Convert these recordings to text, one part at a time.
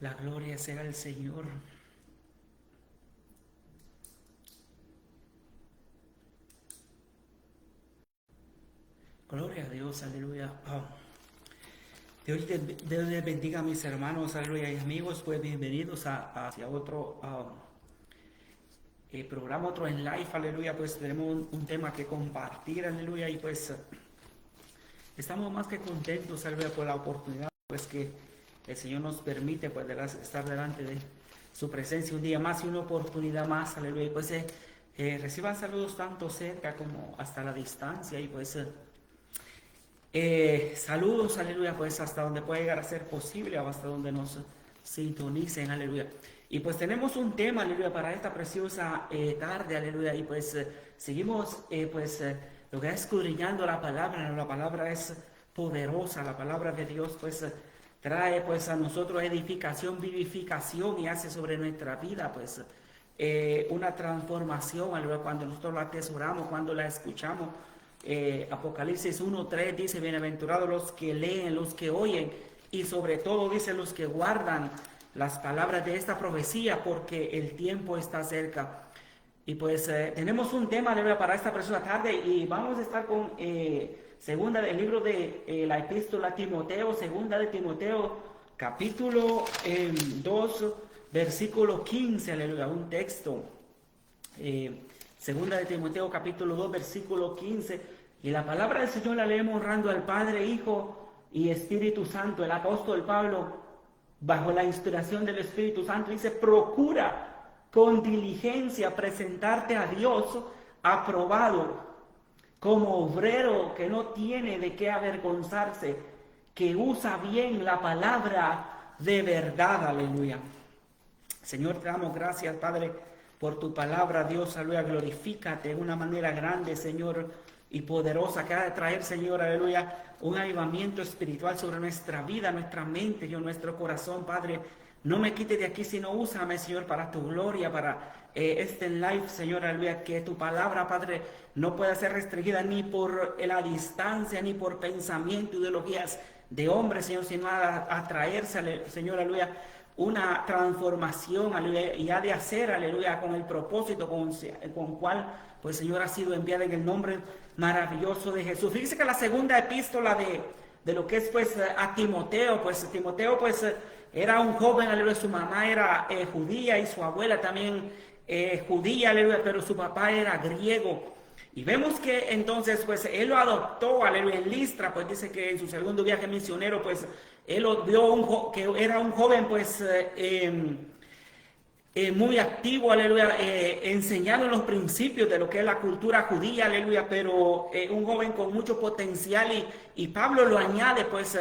La gloria sea al Señor. Gloria a Dios, aleluya. Dios les bendiga a mis hermanos, aleluya, y amigos, pues bienvenidos hacia otro programa, otro en live, aleluya. Pues tenemos un tema que compartir, aleluya, y pues estamos más que contentos, aleluya, por la oportunidad pues que el Señor nos permite pues estar delante de su presencia un día más y una oportunidad más, aleluya. Y pues reciban saludos tanto cerca como hasta la distancia, y pues saludos, aleluya, pues hasta donde pueda llegar a ser posible o hasta donde nos sintonicen, aleluya. Y pues tenemos un tema, aleluya, para esta preciosa tarde, aleluya. Y pues seguimos lo que es escudriñando la palabra es poderosa, la palabra de Dios pues trae pues a nosotros edificación, vivificación, y hace sobre nuestra vida pues una transformación, aleluya, cuando nosotros la atesoramos, cuando la escuchamos. Apocalipsis 1:3 dice: bienaventurados los que leen, los que oyen, y sobre todo dice los que guardan las palabras de esta profecía, porque el tiempo está cerca. Y pues tenemos un tema, aleluya, para esta preciosa tarde, y vamos a estar con segunda del libro de la epístola a Timoteo, segunda de Timoteo, capítulo 2, versículo 15, aleluya, un texto. Segunda de Timoteo capítulo 2 versículo 15, y la palabra del Señor la leemos honrando al Padre, Hijo y Espíritu Santo. El apóstol Pablo, bajo la inspiración del Espíritu Santo, dice: procura con diligencia presentarte a Dios aprobado, como obrero que no tiene de qué avergonzarse, que usa bien la palabra de verdad. Aleluya. Señor, te damos gracias, Padre, por tu palabra. Dios, aleluya, glorifícate de una manera grande, Señor, y poderosa, que ha de traer, Señor, aleluya, un avivamiento espiritual sobre nuestra vida, nuestra mente y nuestro corazón, Padre. No me quites de aquí, sino úsame, Señor, para tu gloria, para este live, Señor, aleluya, que tu palabra, Padre, no pueda ser restringida ni por la distancia, ni por pensamiento, ideologías de hombres, Señor, sino a traerse, Señor, aleluya, una transformación, aleluya, y ha de hacer, aleluya, con el propósito con cual, pues, Señor, ha sido enviada en el nombre maravilloso de Jesús. Fíjese que la segunda epístola de lo que es, pues, a Timoteo, pues, era un joven, aleluya, su mamá era judía y su abuela también judía, aleluya, pero su papá era griego. Y vemos que entonces, pues, él lo adoptó, aleluya, en Listra. Pues dice que en su segundo viaje misionero, pues, él lo vio que era un joven, pues, muy activo, aleluya, enseñando los principios de lo que es la cultura judía, aleluya, pero un joven con mucho potencial, y Pablo lo añade, pues,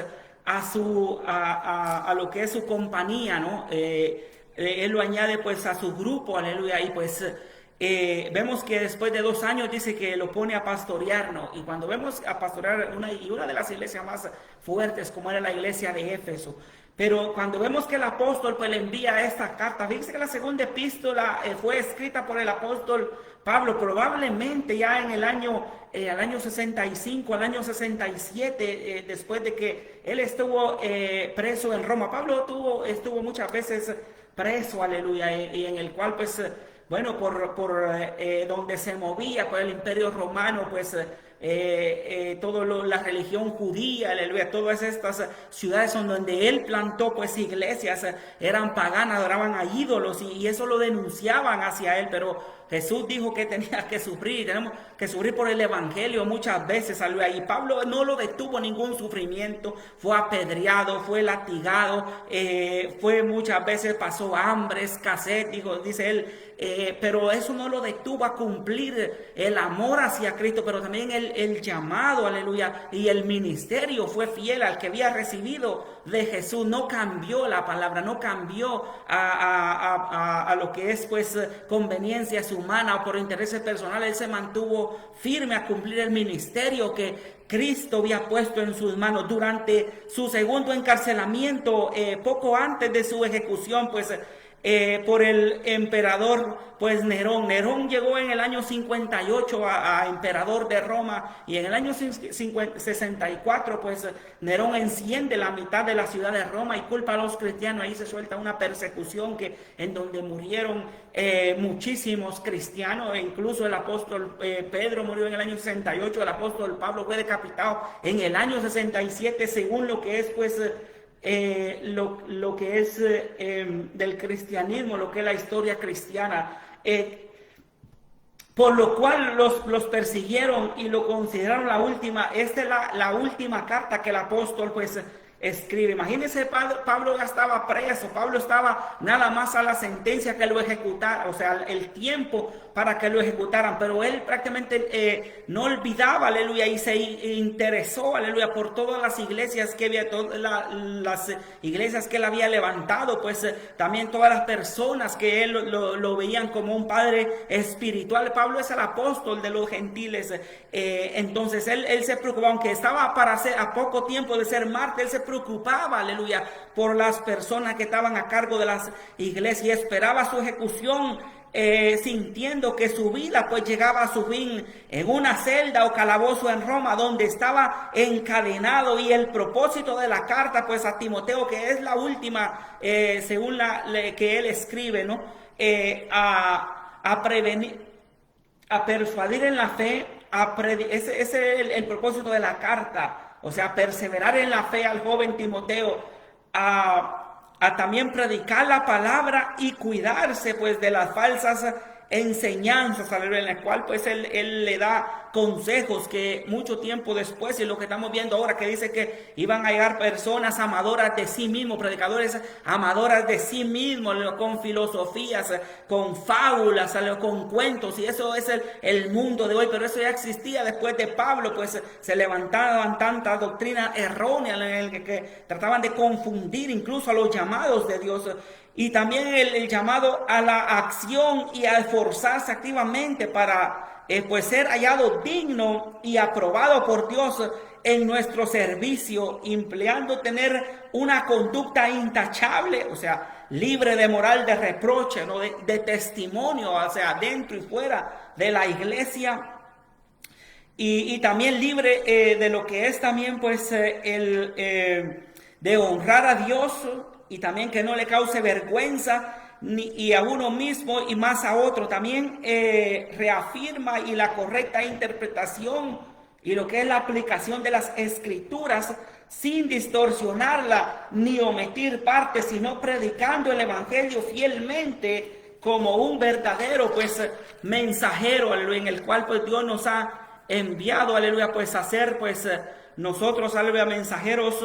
a lo que es su compañía, ¿no? Él lo añade, pues, a su grupo, aleluya, y pues vemos que después de 2 años dice que lo pone a pastorear, ¿no? Y cuando vemos a pastorear una de las iglesias más fuertes, como era la iglesia de Éfeso, pero cuando vemos que el apóstol pues le envía esta carta, fíjense que la segunda epístola fue escrita por el apóstol Pablo, probablemente ya en el año, al año 65, al año 67, después de que él estuvo preso en Roma. Pablo estuvo muchas veces preso, aleluya, y en el cual, pues, bueno, por donde se movía por el imperio romano, pues, la religión judía, aleluya, todas estas ciudades son donde él plantó, pues, iglesias, eran paganas, adoraban a ídolos, y eso lo denunciaban hacia él. Pero Jesús dijo que tenía que sufrir, tenemos que sufrir por el evangelio muchas veces, aleluya. Y Pablo no lo detuvo ningún sufrimiento, fue apedreado, fue latigado, fue muchas veces, pasó hambre, escasez, dice él, pero eso no lo detuvo a cumplir el amor hacia Cristo, pero también el llamado, aleluya, y el ministerio. Fue fiel al que había recibido de Jesús, no cambió la palabra, no cambió a lo que es, pues, conveniencias humanas o por intereses personales. Él se mantuvo firme a cumplir el ministerio que Cristo había puesto en sus manos. Durante su segundo encarcelamiento, poco antes de su ejecución, pues, por el emperador pues Nerón. Nerón llegó en el año 58 a emperador de Roma, y en el año 64 pues Nerón enciende la mitad de la ciudad de Roma y culpa a los cristianos. Ahí se suelta una persecución en donde murieron muchísimos cristianos, e incluso el apóstol Pedro murió en el año 68, el apóstol Pablo fue decapitado en el año 67, según lo que es pues lo que es del cristianismo, lo que es la historia cristiana, por lo cual los persiguieron y lo consideraron la última. Esta es la última carta que el apóstol pues escribe. Imagínense, Pablo ya estaba preso, Pablo estaba nada más a la sentencia que lo ejecutara, o sea, el tiempo para que lo ejecutaran, pero él prácticamente no olvidaba, aleluya, y se interesó, aleluya, por todas las iglesias que había, todas las iglesias que él había levantado, pues también todas las personas que él lo veían como un padre espiritual. Pablo es el apóstol de los gentiles, entonces él se preocupaba, aunque estaba a poco tiempo de ser mártir, él se preocupaba, aleluya, por las personas que estaban a cargo de las iglesias, y esperaba su ejecución, sintiendo que su vida pues llegaba a su fin en una celda o calabozo en Roma, donde estaba encadenado. Y el propósito de la carta pues a Timoteo, que es la última según que él escribe, ¿no? A prevenir, a persuadir en la fe, ese es el propósito de la carta, o sea, perseverar en la fe al joven Timoteo, a también predicar la palabra y cuidarse pues de las falsas enseñanzas, en la cual pues él le da consejos que mucho tiempo después, y lo que estamos viendo ahora, que dice que iban a llegar personas amadoras de sí mismos, predicadores amadoras de sí mismos, con filosofías, con fábulas, con cuentos, y eso es el mundo de hoy. Pero eso ya existía después de Pablo, pues se levantaban tantas doctrinas erróneas en el que trataban de confundir incluso a los llamados de Dios. Y también el llamado a la acción y a esforzarse activamente para pues ser hallado digno y aprobado por Dios en nuestro servicio, empleando tener una conducta intachable, o sea, libre de moral de reproche, ¿no? de testimonio, o sea, dentro y fuera de la iglesia, y también libre de lo que es también pues de honrar a Dios, y también que no le cause vergüenza y a uno mismo y más a otro. También reafirma y la correcta interpretación y lo que es la aplicación de las escrituras, sin distorsionarla ni omitir partes, sino predicando el evangelio fielmente como un verdadero pues mensajero, aleluya, en el cual pues Dios nos ha enviado, aleluya, pues a ser pues nosotros, aleluya, mensajeros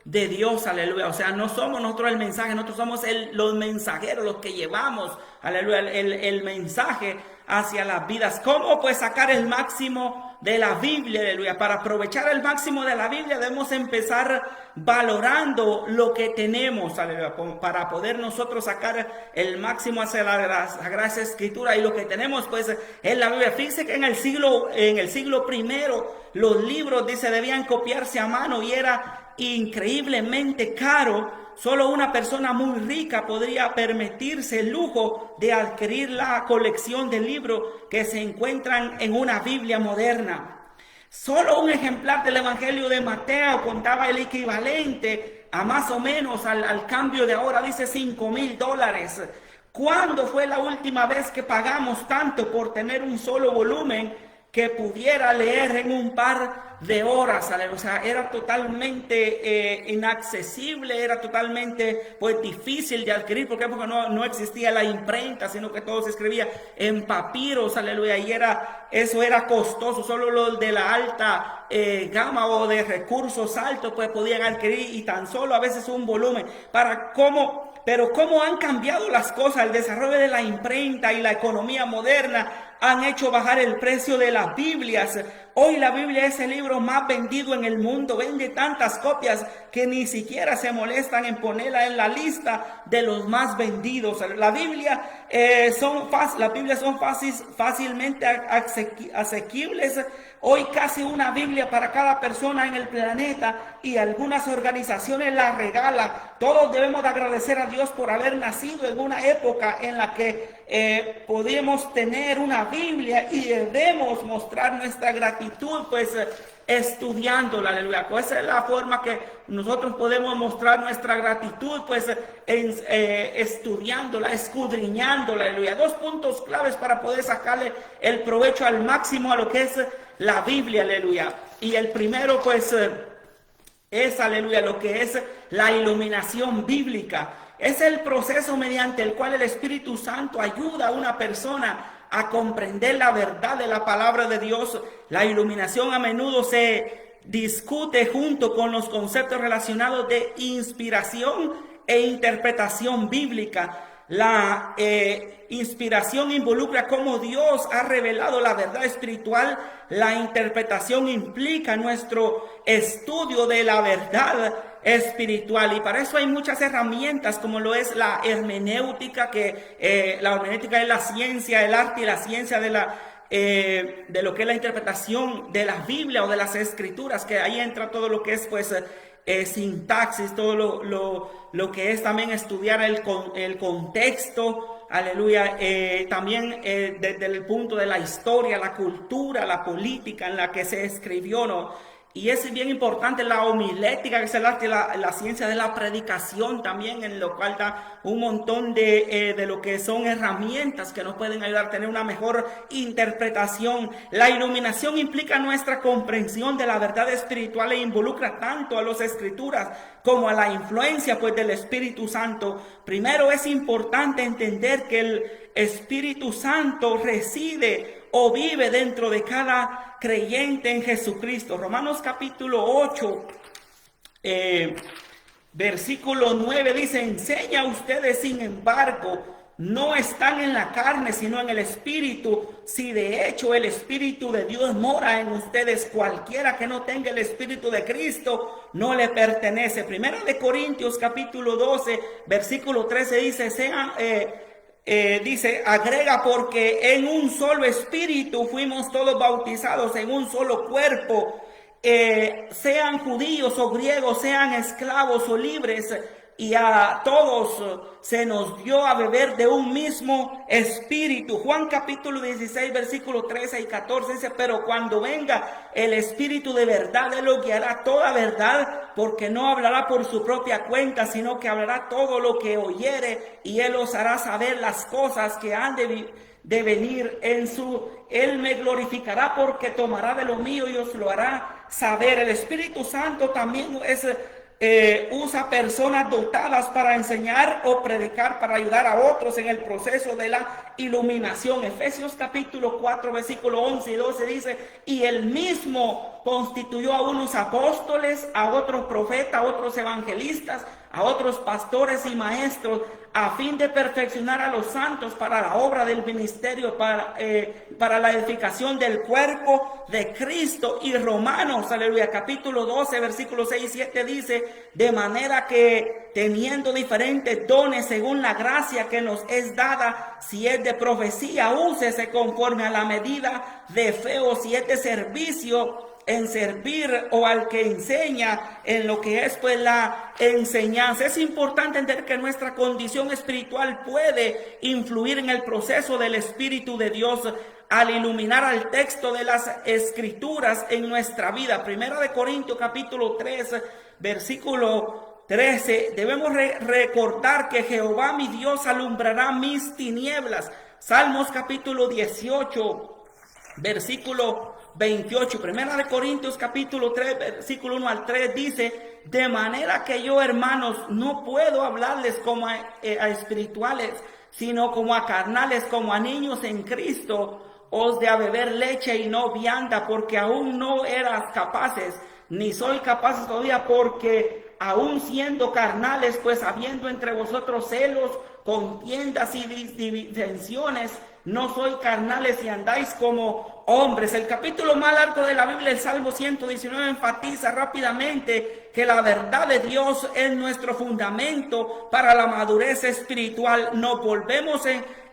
de Dios, aleluya. O sea, no somos nosotros el mensaje, nosotros somos los mensajeros, los que llevamos, aleluya, el mensaje hacia las vidas. ¿Cómo pues sacar el máximo de la Biblia, aleluya? Para aprovechar el máximo de la Biblia debemos empezar valorando lo que tenemos, aleluya, para poder nosotros sacar el máximo hacia la Sagrada Escritura. Y lo que tenemos pues es la Biblia. Fíjense que en el siglo primero los libros, dice, debían copiarse a mano, y era increíblemente caro. Solo una persona muy rica podría permitirse el lujo de adquirir la colección de libros que se encuentran en una Biblia moderna. Solo un ejemplar del Evangelio de Mateo contaba el equivalente a más o menos al cambio de ahora, dice $5,000. ¿Cuándo fue la última vez que pagamos tanto por tener un solo volumen que pudiera leer en un par de horas? O sea, era totalmente inaccesible, era totalmente pues difícil de adquirir. ¿Por qué? Porque no existía la imprenta, sino que todo se escribía en papiros, aleluya, y eso era costoso. Solo los de la alta gama o de recursos altos pues podían adquirir, y tan solo a veces un volumen. Pero cómo han cambiado las cosas, el desarrollo de la imprenta y la economía moderna han hecho bajar el precio de las Biblias. Hoy la Biblia es el libro más vendido en el mundo. Vende tantas copias que ni siquiera se molestan en ponerla en la lista de los más vendidos. La Biblia son fácilmente asequibles. Hoy casi una Biblia para cada persona en el planeta, y algunas organizaciones la regalan. Todos debemos de agradecer a Dios por haber nacido en una época en la que podemos tener una Biblia, y debemos mostrar nuestra gratitud pues estudiándola. Aleluya. Esa es la forma que nosotros podemos mostrar nuestra gratitud, pues estudiándola, escudriñándola. Aleluya. 2 puntos claves para poder sacarle el provecho al máximo a lo que es la Biblia. Aleluya. Y el primero pues es, aleluya, lo que es la iluminación bíblica. Es el proceso mediante el cual el Espíritu Santo ayuda a una persona a comprender la verdad de la palabra de Dios. La iluminación a menudo se discute junto con los conceptos relacionados de inspiración e interpretación bíblica. La inspiración involucra cómo Dios ha revelado la verdad espiritual. La interpretación implica nuestro estudio de la verdad espiritual, y para eso hay muchas herramientas, como lo es la hermenéutica, que la hermenéutica es la ciencia, el arte y la ciencia de lo que es la interpretación de la Biblia o de las Escrituras, que ahí entra todo lo que es pues sintaxis, todo lo que es también estudiar el contexto, aleluya, también desde el punto de la historia, la cultura, la política en la que se escribió, ¿no? Y es bien importante la homilética, que es el arte, la ciencia de la predicación también, en lo cual da un montón de lo que son herramientas que nos pueden ayudar a tener una mejor interpretación. La iluminación implica nuestra comprensión de la verdad espiritual e involucra tanto a las Escrituras como a la influencia pues del Espíritu Santo. Primero es importante entender que el Espíritu Santo reside o vive dentro de cada creyente en Jesucristo. Romanos capítulo 8, versículo 9 dice: enseña a ustedes, sin embargo, no están en la carne, sino en el Espíritu, si de hecho el Espíritu de Dios mora en ustedes. Cualquiera que no tenga el Espíritu de Cristo no le pertenece. Primera de Corintios capítulo 12, versículo 13 dice, agrega, porque en un solo espíritu fuimos todos bautizados en un solo cuerpo, sean judíos o griegos, sean esclavos o libres, y a todos se nos dio a beber de un mismo espíritu. Juan capítulo 16, versículo 13 y 14 dice: pero cuando venga el Espíritu de verdad, Él lo guiará toda verdad, porque no hablará por su propia cuenta, sino que hablará todo lo que oyere, y Él os hará saber las cosas que han de venir Él me glorificará, porque tomará de lo mío y os lo hará saber. El Espíritu Santo también usa personas dotadas para enseñar o predicar, para ayudar a otros en el proceso de la iluminación. Efesios capítulo 4, versículo 11 y 12 dice: y Él mismo constituyó a unos apóstoles, a otros profetas, a otros evangelistas, a otros pastores y maestros, a fin de perfeccionar a los santos para la obra del ministerio, para la edificación del cuerpo de Cristo. Y Romanos, aleluya, capítulo 12, versículos 6 y 7 dice: de manera que teniendo diferentes dones según la gracia que nos es dada, si es de profecía, úsese conforme a la medida de fe, o si es de servicio, en servir, o al que enseña, en lo que es pues la enseñanza. Es importante entender que nuestra condición espiritual puede influir en el proceso del Espíritu de Dios al iluminar al texto de las Escrituras en nuestra vida. Primera de Corintios capítulo 3, versículo 13, debemos recordar que Jehová mi Dios alumbrará mis tinieblas. Salmos capítulo 18, versículo 28. Primera de Corintios capítulo 3, versículo 1 al 3 dice: de manera que yo, hermanos, no puedo hablarles como a espirituales, sino como a carnales, como a niños en Cristo. Os de a beber leche y no vianda, porque aún no eras capaces, ni soy capaz todavía, porque aún siendo carnales, pues habiendo entre vosotros celos, contiendas y disensiones, no sois carnales y andáis como hombres. El capítulo más largo de la Biblia, el Salmo 119, enfatiza rápidamente que la verdad de Dios es nuestro fundamento para la madurez espiritual. Nos volvemos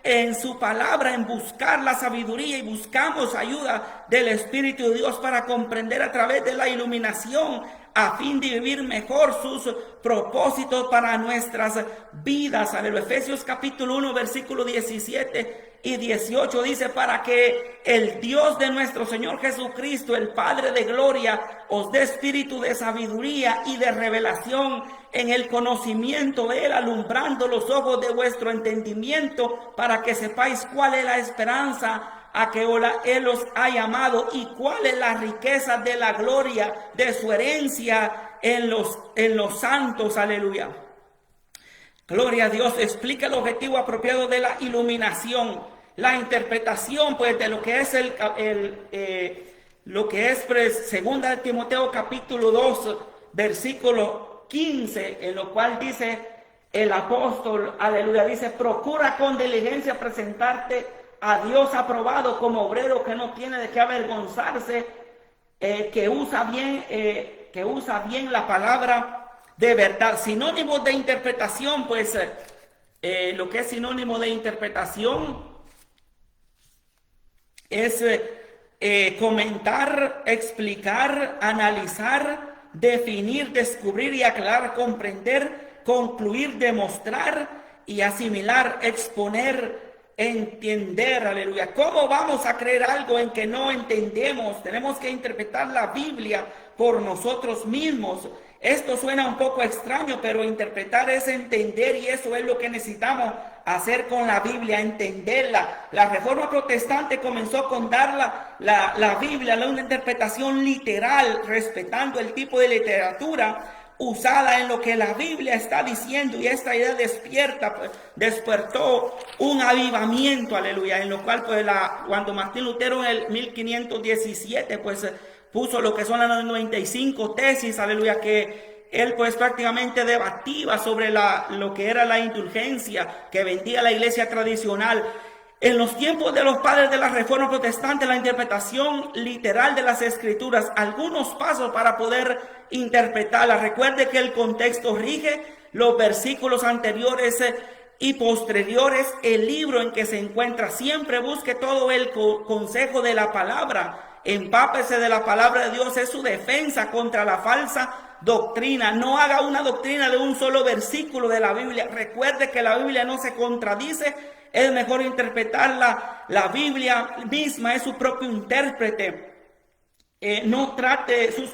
en su palabra, en buscar la sabiduría, y buscamos ayuda del Espíritu de Dios para comprender a través de la iluminación, a fin de vivir mejor sus propósitos para nuestras vidas. Aleluya. Efesios capítulo 1, versículo 17 y 18 dice: para que el Dios de nuestro Señor Jesucristo, el Padre de gloria, os dé espíritu de sabiduría y de revelación en el conocimiento de Él, alumbrando los ojos de vuestro entendimiento, para que sepáis cuál es la esperanza a que Él os ha llamado, y cuál es la riqueza de la gloria de su herencia en los santos. Aleluya. Gloria a Dios. Explica el objetivo apropiado de la iluminación, la interpretación pues de lo que es segunda de Timoteo capítulo 2 versículo 15, en lo cual dice el apóstol, aleluya, dice: procura con diligencia presentarte a Dios aprobado como obrero que no tiene de qué avergonzarse, que usa bien la palabra de verdad. Sinónimos de interpretación, pues lo que es sinónimo de interpretación es comentar, explicar, analizar, definir, descubrir y aclarar, comprender, concluir, demostrar y asimilar, exponer, entender. Aleluya. ¿Cómo vamos a creer algo en que no entendemos? Tenemos que interpretar la Biblia por nosotros mismos. Esto suena un poco extraño, pero interpretar es entender, y eso es lo que necesitamos hacer con la Biblia, entenderla. La Reforma Protestante comenzó con dar la Biblia una interpretación literal, respetando el tipo de literatura usada en lo que la Biblia está diciendo, y esta idea despertó un avivamiento, aleluya, en lo cual cuando Martín Lutero en el 1517 puso lo que son las 95 tesis, aleluya, que él prácticamente debatía sobre lo que era la indulgencia que vendía la iglesia tradicional. En los tiempos de los padres de la Reforma Protestante, la interpretación literal de las Escrituras, algunos pasos para poder interpretarla. Recuerde que el contexto rige los versículos anteriores y posteriores, el libro en que se encuentra. Siempre busque todo el consejo de la palabra, empápese de la palabra de Dios, es su defensa contra la falsa doctrina. No haga una doctrina de un solo versículo de la Biblia. Recuerde que la Biblia no se contradice. Es mejor interpretarla. La Biblia misma es su propio intérprete. No trace sus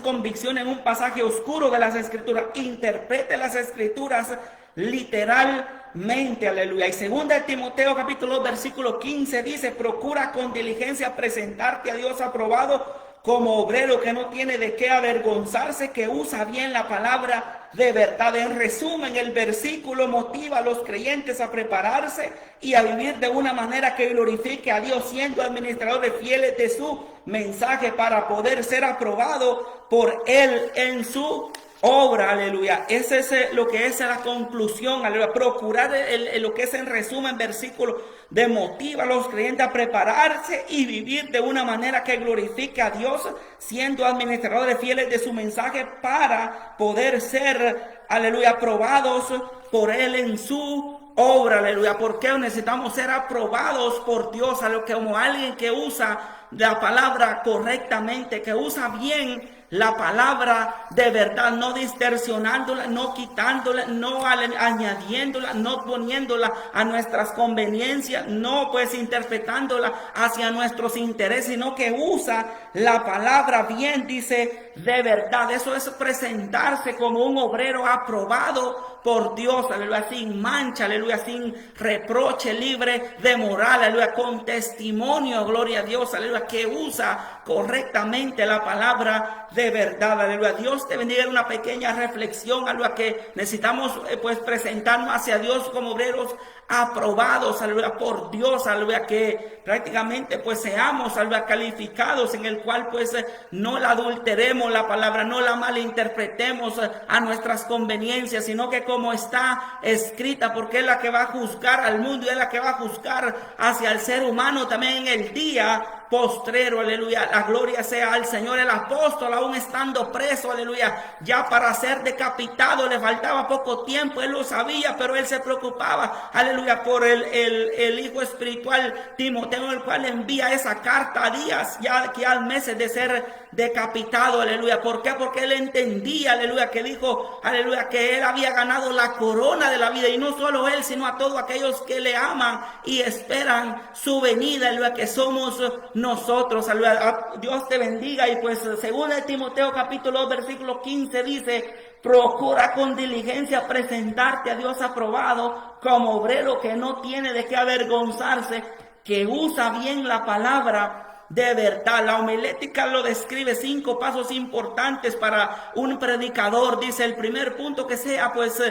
convicciones en un pasaje oscuro de las Escrituras. Interprete las Escrituras literalmente, aleluya. Y segunda de Timoteo capítulo 2 versículo 15 dice: procura con diligencia presentarte a Dios aprobado como obrero que no tiene de qué avergonzarse, que usa bien la palabra de verdad. En resumen, el versículo motiva a los creyentes a prepararse y a vivir de una manera que glorifique a Dios, siendo administradores fieles de su mensaje para poder ser aprobado por Él en su obra. Aleluya. Ese es lo que es la conclusión. Aleluya. Procurar lo que es en resumen versículo motiva a los creyentes a prepararse y vivir de una manera que glorifique a Dios, siendo administradores fieles de su mensaje para poder ser, aleluya, aprobados por Él en su obra. Aleluya. ¿Por qué necesitamos ser aprobados por Dios? Como alguien que usa la palabra correctamente, que usa bien la palabra de verdad, no distorsionándola, no quitándola, no añadiéndola, no poniéndola a nuestras conveniencias, no interpretándola hacia nuestros intereses, sino que usa la palabra bien, dice, de verdad. Eso es presentarse como un obrero aprobado por Dios, aleluya, sin mancha, aleluya, sin reproche, libre de moral, aleluya, con testimonio, gloria a Dios, aleluya, que usa correctamente la palabra de verdad, aleluya. Dios te bendiga. Una pequeña reflexión, aleluya, que necesitamos pues presentarnos hacia Dios como obreros aprobados, aleluya, por Dios, aleluya, que prácticamente pues seamos, aleluya, calificados, en el cual pues no la adulteremos la palabra, no la malinterpretemos a nuestras conveniencias, sino que como está escrita, porque es la que va a juzgar al mundo y es la que va a juzgar hacia el ser humano también en el día postrero, aleluya. La gloria sea al Señor. El apóstol, aún estando preso, aleluya, ya para ser decapitado le faltaba poco tiempo, él lo sabía, pero él se preocupaba, aleluya, por el hijo espiritual Timoteo, el cual envía esa carta a días, ya que al meses de ser decapitado, aleluya. ¿Por qué? Porque él entendía, aleluya, que dijo, aleluya, que él había ganado la corona de la vida, y no solo él, sino a todos aquellos que le aman y esperan su venida, aleluya, que somos nosotros, aleluya. Dios te bendiga. Y pues según de Timoteo capítulo 2 versículo 15 dice: procura con diligencia presentarte a Dios aprobado, como obrero que no tiene de qué avergonzarse, que usa bien la palabra de verdad. La homilética lo describe 5 pasos importantes para un predicador. Dice: el primer punto, que sea pues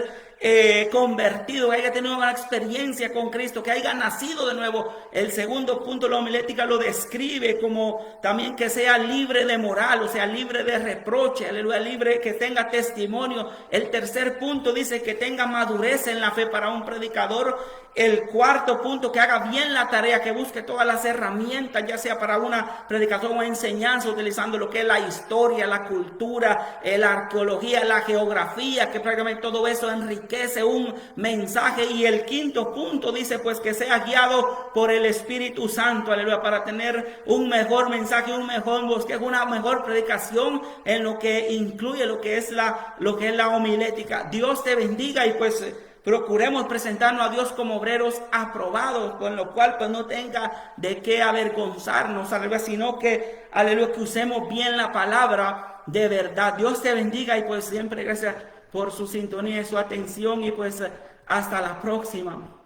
convertido, que haya tenido una experiencia con Cristo, que haya nacido de nuevo. El segundo punto, la homilética lo describe como también que sea libre de moral, o sea, libre de reproche, aleluya, libre, que tenga testimonio. El tercer punto dice que tenga madurez en la fe para un predicador. El cuarto punto, que haga bien la tarea, que busque todas las herramientas, ya sea para una predicación o enseñanza, utilizando lo que es la historia, la cultura, la arqueología, la geografía, que prácticamente todo eso enriquece un mensaje. Y el quinto punto dice pues que sea guiado por el Espíritu Santo, aleluya, para tener un mejor mensaje, un mejor bosquejo, una mejor predicación en lo que incluye lo que es la homilética. Dios te bendiga. Y pues procuremos presentarnos a Dios como obreros aprobados, con lo cual pues no tenga de qué avergonzarnos, aleluya, sino que, aleluya, que usemos bien la palabra de verdad. Dios te bendiga. Y pues siempre gracias por su sintonía y su atención, y pues hasta la próxima.